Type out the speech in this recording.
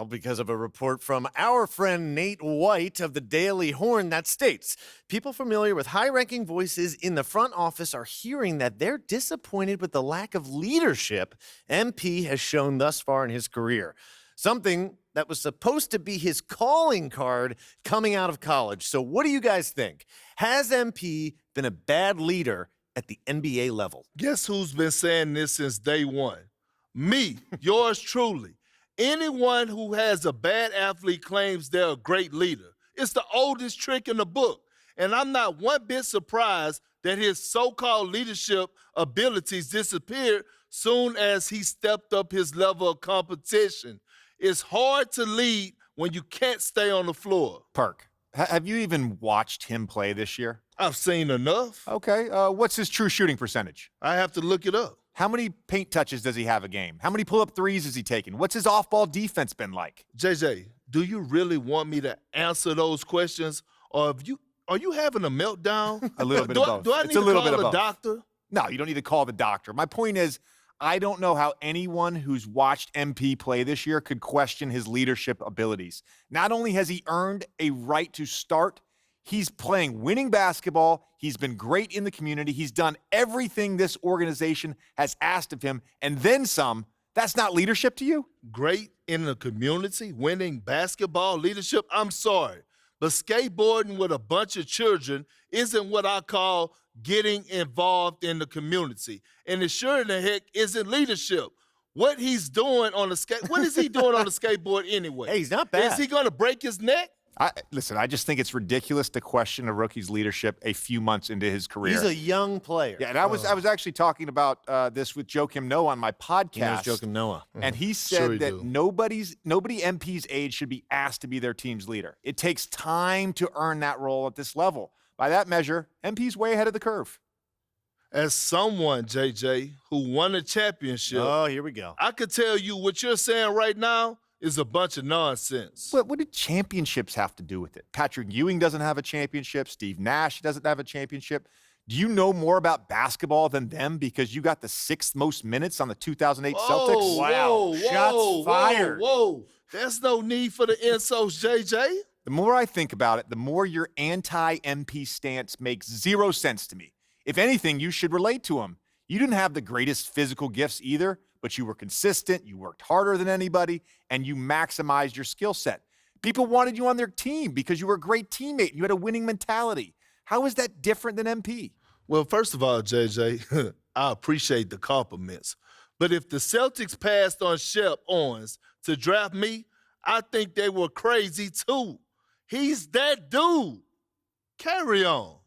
Well, because of a report from our friend Nate White of the Daily Horn that states people familiar with high ranking voices in the front office are hearing that they're disappointed with the lack of leadership MP has shown thus far in his career. Something that was supposed to be his calling card coming out of college. So, what do you guys think? Has MP been a bad leader at the NBA level? Guess who's been saying this since day one? Me, yours truly. Anyone who has a bad athlete claims they're a great leader. It's the oldest trick in the book. And I'm not one bit surprised that his so-called leadership abilities disappeared soon as he stepped up his level of competition. It's hard to lead when you can't stay on the floor. Perk, have you even watched him play this year? I've seen enough. Okay, what's his true shooting percentage? I have to look it up. How many paint touches does he have a game? How many pull-up threes has he taken? What's his off-ball defense been like? JJ, do you really want me to answer those questions? Or are you having a meltdown? A little bit of both. Do I need to call a doctor? No, you don't need to call the doctor. My point is, I don't know how anyone who's watched MP play this year could question his leadership abilities. Not only has he earned a right to start, he's playing winning basketball. He's been great in the community. He's done everything this organization has asked of him, and then some. That's not leadership to you? Great in the community, winning basketball leadership? I'm sorry, but skateboarding with a bunch of children isn't what I call getting involved in the community. And it sure in the heck isn't leadership. What he's doing on the what is he doing on the skateboard anyway? Hey, he's not bad. Is he going to break his neck? Listen, I just think it's ridiculous to question a rookie's leadership a few months into his career. He's a young player. Yeah, and I was actually talking about this with Joakim Noah on my podcast. Joakim Noah. And he said that nobody MP's age should be asked to be their team's leader. It takes time to earn that role at this level. By that measure, MP's way ahead of the curve. As someone, JJ, who won a championship, oh, here we go. I could tell you what you're saying right now is a bunch of nonsense. What do championships have to do with it? Patrick Ewing doesn't have a championship. Steve Nash doesn't have a championship. Do you know more about basketball than them because you got the 6th most minutes on the 2008 Celtics? Wow. Shots fired. Whoa. There's no need for the insults, JJ. The more I think about it, the more your anti-MP stance makes zero sense to me. If anything, you should relate to him. You didn't have the greatest physical gifts either, but you were consistent, you worked harder than anybody, and you maximized your skill set. People wanted you on their team because you were a great teammate and you had a winning mentality. How is that different than MP? Well, first of all, JJ, I appreciate the compliments. But if the Celtics passed on Shep Owens to draft me, I think they were crazy too. He's that dude. Carry on.